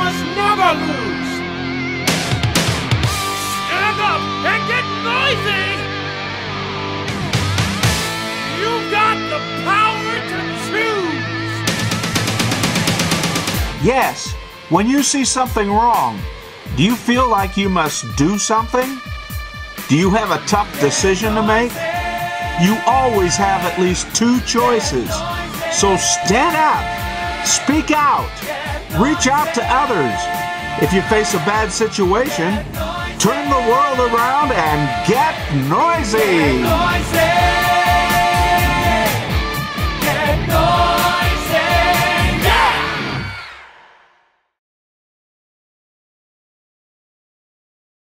must never lose. Stand up and get noisy. You've got the power to choose. Yes, when you see something wrong, do you feel like you must do something? Do you have a tough decision to make? You always have at least two choices. So stand up, speak out, reach out to others. If you face a bad situation, turn the world around and get noisy.